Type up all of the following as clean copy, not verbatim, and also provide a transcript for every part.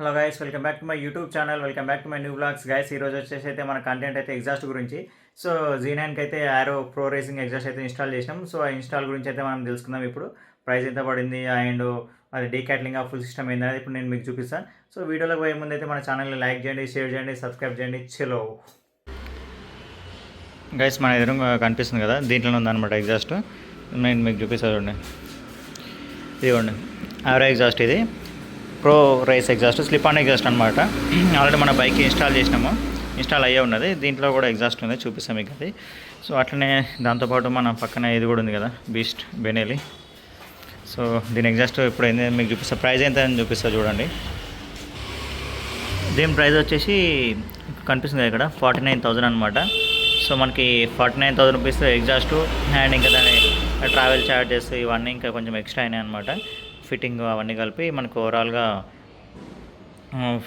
Hello guys, welcome back to my YouTube channel. Welcome back to my new blogs guys. ఈరోజు వచ్చేసి అయితే మన content అయితే exhaust గురించి. సో Z9కి అయితే ఆరో ప్రో రేసింగ్ ఎగ్జాస్ట్ అయితే ఇన్స్టాల్ చేసినాం. సో ఆ ఇన్స్టాల్ గురించి అయితే మనం తెలుసుకుందాం. ఇప్పుడు ప్రైస్ ఎంత పడింది అండ్ అది డీకాట్లింగ్ ఆ ఫుల్ సిస్టమ్ ఏంటనేది ఇప్పుడు నేను మీకు చూపిస్తాను. సో వీడియోలోకి పోయే ముందు అయితే మన ఛానల్ని లైక్ చేయండి, షేర్ చేయండి, సబ్స్క్రైబ్ చేయండి. చలో గైస్, మన ఎదురుగా కనిపిస్తుంది కదా, దీంట్లోనే ఉందన్నమాట ఎగ్జాస్ట్. నేను మీకు చూపిస్తాను చూడండి. ఇదిగోండి ఆరో ఎగ్జాస్ట్, ఇది pro race exhaust, slip on exhaust అనమాట. ఆల్రెడీ మన బైక్ ఇన్స్టాల్ చేసినాము, ఇన్స్టాల్ అయ్యే ఉన్నది. దీంట్లో కూడా ఎగ్జాస్ట్ ఉంది, చూపిస్తాం మీకు అది. సో అట్లనే దాంతోపాటు మన పక్కన ఇది కూడా ఉంది కదా, బీస్ట్ బెనెలి. సో దీని ఎగ్జాస్ట్ ఇప్పుడు ఏంది మీకు చూపిస్తా, ప్రైస్ ఎంత అని చూపిస్తా చూడండి. దీని ప్రైస్ వచ్చేసి కనిపిస్తుంది ఇక్కడ 49,000 అనమాట. సో మనకి 49,000 రూపీస్ ఎగ్జాస్ట్ అండ్ ఇంకా దాని ట్రావెల్ ఛార్జెస్ ఇవన్నీ ఇంకా కొంచెం ఎక్స్ట్రా అయినాయి అనమాట. ఫిట్టింగ్ అవన్నీ కలిపి మనకు ఓవరాల్గా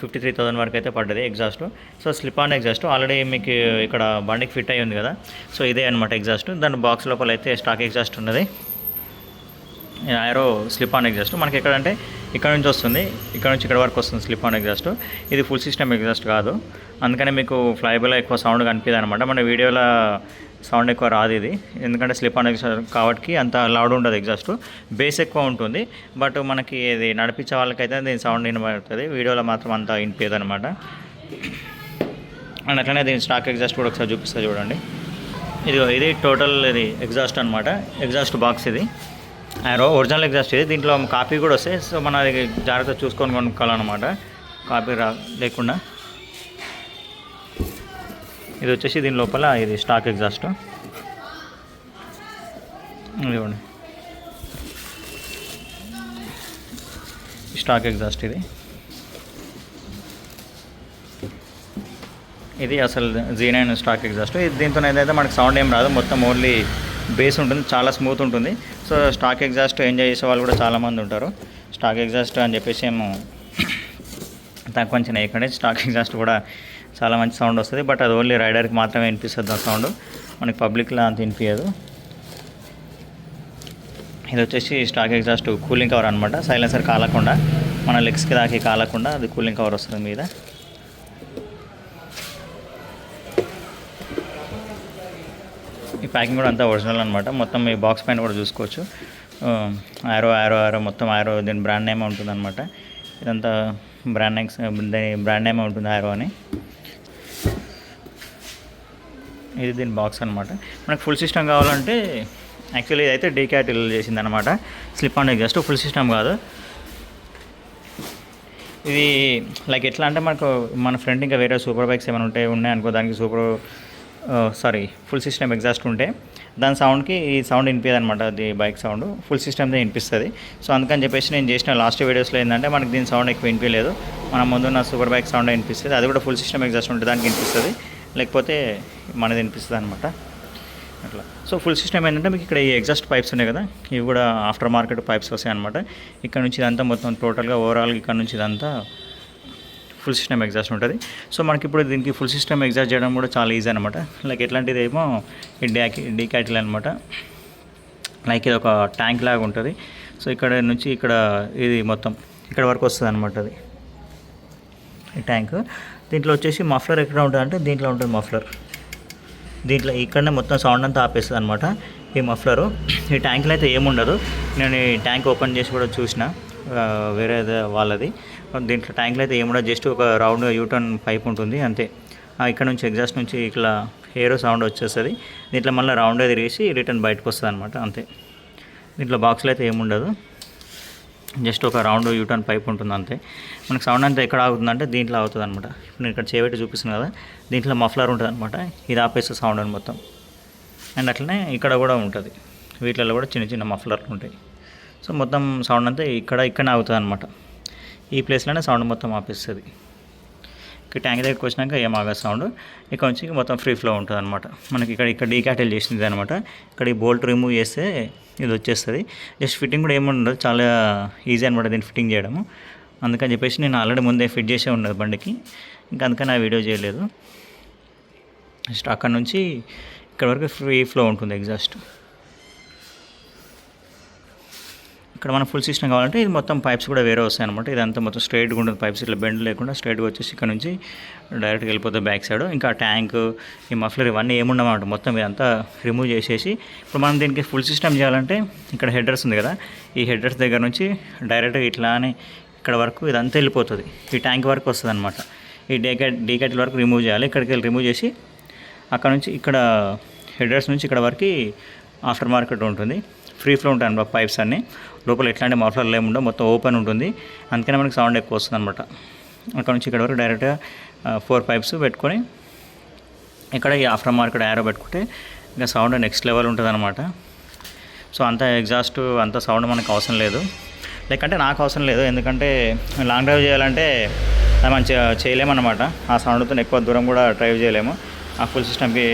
53,000 వరకు అయితే పడ్డది exhaust. So slip on exhaust already మీకు ఇక్కడ బండికి ఫిట్ అయ్యి ఉంది కదా. సో ఇదే అనమాట ఎగ్జాస్ట్. దాని బాక్స్ లోపల అయితే స్టాక్ ఎగ్జాస్ట్ ఉన్నది, ఆరో స్లిప్ ఆన్ ఎగ్జాస్ట్. మనకి ఎక్కడంటే ఇక్కడ నుంచి వస్తుంది, ఇక్కడ నుంచి ఇక్కడ వరకు వస్తుంది స్లిప్ ఆన్ ఎగ్జాస్ట్. ఇది ఫుల్ సిస్టమ్ ఎగ్జాస్ట్ కాదు, అందుకనే మీకు ఫ్లైబుల్లో ఎక్కువ సౌండ్ కనిపిస్తుంది అనమాట. మన వీడియోలో సౌండ్ ఎక్కువ రాదు ఇది, ఎందుకంటే స్లిప్ ఆన్ ఎగ్జాస్ట్ కాబట్టి అంత లౌడ్ ఉండదు ఎగ్జాస్ట్, బేస్ ఎక్కువ ఉంటుంది. బట్ మనకి ఇది నడిపించే వాళ్ళకైతే దీని సౌండ్ వినబడుతుంది, వీడియోలో మాత్రం అంత వినిపించదు అనమాట. అండ్ అట్లనే దీని స్టాక్ ఎగ్జాస్ట్ కూడా ఒకసారి చూపిస్తా చూడండి. ఇది టోటల్ ఇది ఎగ్జాస్ట్ అనమాట, ఎగ్జాస్ట్ బాక్స్ ఇది ఆరో ఒరిజినల్ ఎగ్జాస్ట్. ఇది దీంట్లో కాపీ కూడా వస్తాయి. సో మన జాగ్రత్త చూసుకొని కొనుక్కోవాలన్నమాట, కాపీ లేకుండా. ఇది వచ్చేసి దీని లోపల ఇది స్టాక్ ఎగ్జాస్ట్. ఇదిగోండి స్టాక్ ఎగ్జాస్ట్, ఇది అసలు Z9 స్టాక్ ఎగ్జాస్ట్. దీంతో ఏదైతే మనకు సౌండ్ ఏం రాదు, మొత్తం ఓన్లీ బేస్ ఉంటుంది, చాలా స్మూత్ ఉంటుంది. సో స్టాక్ ఎగ్జాస్ట్ ఎంజాయ్ చేసే వాళ్ళు కూడా చాలామంది ఉంటారు. స్టాక్ ఎగ్జాస్ట్ అని చెప్పేసి ఏమో తక్కువ అంచనా వేయకండి, స్టాక్ ఎగ్జాస్ట్ కూడా చాలా మంచి సౌండ్ వస్తుంది. బట్ అది ఓన్లీ రైడర్కి మాత్రమే వినిపిస్తుంది ఆ సౌండ్, మనకి పబ్లిక్లో అంత వినిపించదు. ఇది వచ్చేసి స్టాక్ ఎగ్జాస్ట్ కూలింగ్ కవర్ అనమాట, సైలెన్సర్ కాలకుండా మన లెగ్స్కి దాకి కాలకుండా అది కూలింగ్ కవర్ వస్తుంది మీద. ఈ ప్యాకింగ్ కూడా అంతా ఒరిజినల్ అనమాట. మొత్తం ఈ బాక్స్ పైన కూడా చూసుకోవచ్చు, ఆరో ఆరో ఆరో మొత్తం ఆరో దీని బ్రాండ్ నేమ్ ఉంటుంది అనమాట. ఇదంతా బ్రాండ్ నేమ్ ఉంటుంది ఆరో అని. ఇది దీని బాక్స్ అనమాట. మనకు ఫుల్ సిస్టమ్ కావాలంటే యాక్చువల్లీ ఇదైతే డీకాటిల్ చేసింది అనమాట, slip on exhaust, full system కాదు. ఇది లైక్ ఎట్లా అంటే మనకు మన ఫ్రెండ్ ఇంకా వేరే సూపర్ బైక్స్ ఏమైనా ఉన్నాయి అనుకో, దానికి ఫుల్ సిస్టమ్ ఎగ్జాస్ట్ ఉంటే దాని సౌండ్కి ఈ సౌండ్ వినిపించదు అనమాట, అది బైక్ సౌండ్ ఫుల్ సిస్టమ్దే వినిపిస్తుంది. సో అందుకని చెప్పేసి నేను చేసిన లాస్ట్ వీడియోస్లో ఏంటంటే మనకి దీని సౌండ్ ఎక్కువ వినిపించలేదు, మన ముందున్న సూపర్ బైక్ సౌండ్ వినిపిస్తుంది. అది కూడా ఫుల్ సిస్టమ్ ఎగ్జాస్ట్ ఉంటే దానికి వినిపిస్తుంది, లేకపోతే మనది వినిపిస్తుంది అనమాట అట్లా. సో ఫుల్ సిస్టమ్ ఏంటంటే మీకు ఇక్కడ ఈ ఎగ్జాస్ట్ పైప్స్ ఉన్నాయి కదా, ఇవి కూడా ఆఫ్టర్ మార్కెట్ పైప్స్ వస్తాయి అనమాట. ఇక్కడ నుంచి ఇదంతా మొత్తం టోటల్గా ఓవరాల్గా ఇక్కడ నుంచి ఇదంతా ఫుల్ సిస్టమ్ ఎగ్జాస్ట్ ఉంటుంది. సో మనకి ఇప్పుడు దీనికి ఫుల్ సిస్టమ్ ఎగ్జాస్ట్ చేయడం కూడా చాలా ఈజీ అనమాట. లైక్ ఎట్లాంటిది ఏమో ఈ డీకాటిల్ అనమాట, లైక్ ఇది ఒక ట్యాంక్ లాగా ఉంటుంది. సో ఇక్కడ నుంచి ఇక్కడ ఇది మొత్తం ఇక్కడ వరకు వస్తుంది అనమాట అది ఈ ట్యాంక్. దీంట్లో వచ్చేసి మఫ్లర్ ఎక్కడ ఉంటుంది అంటే దీంట్లో ఉంటుంది మఫ్లర్, దీంట్లో ఇక్కడనే మొత్తం సౌండ్ అంతా ఆపేస్తుంది అనమాట ఈ మఫ్లరు. ఈ ట్యాంక్లో అయితే ఏముండదు, నేను ఈ ట్యాంక్ ఓపెన్ చేసి కూడా చూసిన వేరే వాళ్ళది. దీంట్లో ట్యాంక్లో అయితే ఏముండదు, జస్ట్ ఒక రౌండ్ యూటర్న్ పైప్ ఉంటుంది అంతే. ఇక్కడ నుంచి ఎగ్జాస్ట్ నుంచి ఇట్లా హెయిర్ సౌండ్ వచ్చేస్తుంది, దీంట్లో మళ్ళీ రౌండే తిరిగేసి రిటర్న్ బయటకు వస్తుంది అనమాట అంతే. దీంట్లో బాక్స్లో అయితే ఏముండదు, జస్ట్ ఒక రౌండ్ యూటర్న్ పైప్ ఉంటుంది అంతే. మనకు సౌండ్ అంతా ఎక్కడ ఆగుతుందంటే దీంట్లో అవుతుంది అనమాట. ఇప్పుడు నేను ఇక్కడ చేపెట్టి చూపిస్తున్నాను కదా, దీంట్లో మఫ్లర్ ఉంటుంది అనమాట, ఇది ఆపేస్తే సౌండ్ అని మొత్తం. అండ్ అట్లనే ఇక్కడ కూడా ఉంటుంది, వీటిలలో కూడా చిన్న చిన్న మఫ్లర్లు ఉంటాయి. సో మొత్తం సౌండ్ అంతా ఇక్కడనే ఆగుతుంది అనమాట, ఈ ప్లేస్లోనే సౌండ్ మొత్తం ఆపేస్తుంది. ఇక్కడ ట్యాంక్ దగ్గరికి వచ్చినాక ఏం ఆగదు సౌండ్, ఇక్కడ నుంచి మొత్తం ఫ్రీ ఫ్లో ఉంటుంది అనమాట. మనకి ఇక్కడ డీకాటిల్ చేసింది అనమాట. ఇక్కడ ఈ బోల్ట్ రిమూవ్ చేస్తే ఇది వచ్చేస్తుంది. జస్ట్ ఫిట్టింగ్ కూడా ఏముండదు, చాలా ఈజీ అనమాట దీన్ని ఫిట్టింగ్ చేయడము. అందుకని చెప్పేసి నేను ఆల్రెడీ ముందే ఫిట్ చేసే ఉన్నది బండికి, ఇంకా అందుకని ఆ వీడియో చేయలేదు. జస్ట్ అక్కడ నుంచి ఇక్కడ వరకు ఫ్రీ ఫ్లో ఉంటుంది ఎగ్జాస్ట్. ఇక్కడ మనం ఫుల్ సిస్టమ్ కావాలంటే ఇది మొత్తం పైప్స్ కూడా వేరే వస్తాయి అనమాట. ఇదంతా మొత్తం స్ట్రైట్గా ఉంటుంది, పైప్స్ ఇట్లా బెండ్ లేకుండా స్ట్రైట్గా వచ్చేసి ఇక్కడ నుంచి డైరెక్ట్గా వెళ్ళిపోతుంది బ్యాక్ సైడ్. ఇంకా ట్యాంక్, ఈ మఫ్లర్ ఇవన్నీ ఏముండవన్నమాట, మొత్తం ఇదంతా రిమూవ్ చేసేసి ఇప్పుడు మనం దీనికి ఫుల్ సిస్టమ్ చేయాలంటే ఇక్కడ హెడర్స్ ఉంది కదా, ఈ హెడర్స్ దగ్గర నుంచి డైరెక్ట్గా ఇట్లానే ఇక్కడ వరకు ఇదంతా వెళ్ళిపోతుంది, ఈ ట్యాంక్ వరకు వస్తుంది అనమాట. ఈ డీకెట్ వరకు రిమూవ్ చేయాలి. ఇక్కడికి వెళ్ళి రిమూవ్ చేసి అక్కడ నుంచి ఇక్కడ హెడర్స్ నుంచి ఇక్కడ వరకు ఆఫ్టర్ మార్కెట్ ఉంటుంది, ఫ్రీ ఫ్లో ఉంటాయి అనమాట పైప్స్ అన్నీ. లోపల ఎట్లాంటి మఫ్లర్లు ఏమి ఉండవు, మొత్తం ఓపెన్ ఉంటుంది, అందుకనే మనకి సౌండ్ ఎక్కువ వస్తుంది అనమాట. అక్కడ నుంచి ఇక్కడ వరకు డైరెక్ట్గా 4 పైప్స్ పెట్టుకొని ఇక్కడ ఈ ఆఫ్టర్ మార్కెట్ యారో పెట్టుకుంటే ఇంకా సౌండ్ నెక్స్ట్ లెవెల్ ఉంటుంది అనమాట. సో అంత ఎగ్జాస్ట్ అంత సౌండ్ మనకు అవసరం లేదు, లేకంటే నాకు అవసరం లేదు, ఎందుకంటే లాంగ్ డ్రైవ్ చేయాలంటే అది మంచిగా చేయలేమన్నమాట. ఆ సౌండ్తో ఎక్కువ దూరం కూడా డ్రైవ్ చేయలేము. ఆ ఫుల్ సిస్టమ్కి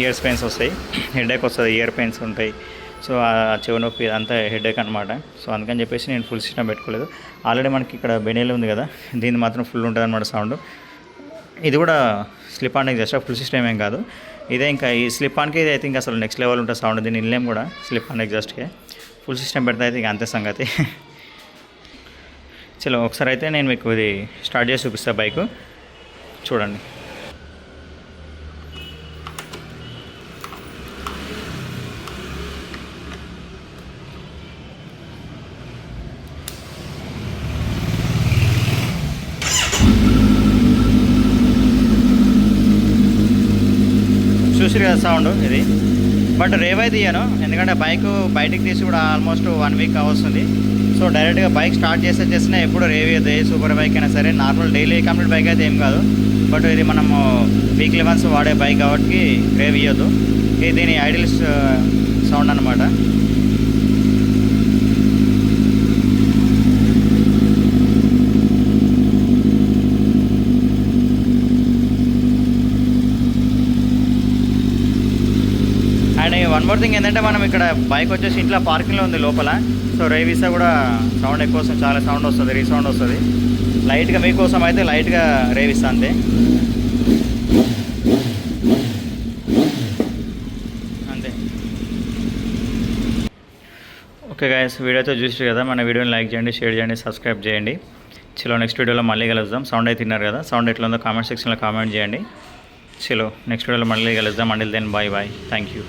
ఇయర్స్ పెయిన్స్ వస్తాయి, హెడేక్ వస్తుంది, ఇయర్ పెయిన్స్ ఉంటాయి. సో ఆ చెవి నొప్పి అంతా హెడేక్ అనమాట. సో అందుకని చెప్పేసి నేను ఫుల్ సిస్టమ్ పెట్టుకోలేదు. ఆల్రెడీ మనకి ఇక్కడ బెనీల్ ఉంది కదా, దీన్ని మాత్రం ఫుల్ ఉంటుంది అనమాట సౌండ్. ఇది కూడా slip on exhaust, full system ఏం కాదు. ఇదే ఇంకా ఈ స్లిప్ ఆన్కి ఇది అయితే ఇంకా అసలు నెక్స్ట్ లెవెల్ ఉంటుంది సౌండ్. దీన్ని ఇల్లేం కూడా స్లిప్ ఆన్ ఎగ్జాస్ట్కే. ఫుల్ సిస్టమ్ పెడితే అయితే ఇంకా అంతే సంగతి. చలో ఒకసారి అయితే నేను మీకు ఇది స్టార్ట్ చేసి చూపిస్తాను బైక్, చూడండి. చూసిరు కదా సౌండ్ ఇది, బట్ రేవ్ అయితే తీయను, ఎందుకంటే బైక్ బయటికి తీసి కూడా ఆల్మోస్ట్ 1 వీక్ వస్తుంది. సో డైరెక్ట్గా బైక్ స్టార్ట్ చేసినా ఎప్పుడు రేవ్ ఇయ్యదు, ఏ సూపర్ బైక్ అయినా సరే. నార్మల్ డైలీ కంప్లీట్ బైక్ అయితే ఏం కాదు, బట్ ఇది మనము వీక్లీ వన్స్ వాడే బైక్ కాబట్టి రేవ్ ఇయ్యదు. ఇది దీని ఐడియల్ సౌండ్ అనమాట. అండ్ వన్ మోర్ థింగ్ ఏంటంటే మనం ఇక్కడ బైక్ వచ్చేసి ఇంట్లో పార్కింగ్లో ఉంది లోపల. సో రేవిస్తా కూడా సౌండ్ ఎక్కువ వస్తుంది, చాలా సౌండ్ వస్తుంది, రీసౌండ్ వస్తుంది. లైట్గా మీకోసం అయితే లైట్గా రేవిస్తా అంతే. అంతే. ఓకే గాయస్, వీడియో అయితే చూసారు కదా, మన వీడియోని లైక్ చేయండి, షేర్ చేయండి, సబ్స్క్రైబ్ చేయండి. చలో నెక్స్ట్ వీడియోలో మళ్ళీ కలుద్దాం. సౌండ్ అయితే తిన్నారు కదా, సౌండ్ ఎట్లా ఉందో కామెంట్ సెక్షన్లో కామెంట్ చేయండి. చలో నెక్స్ట్ వీడియోలో మళ్ళీ కలుద్దాం. Until then bye bye, thank you.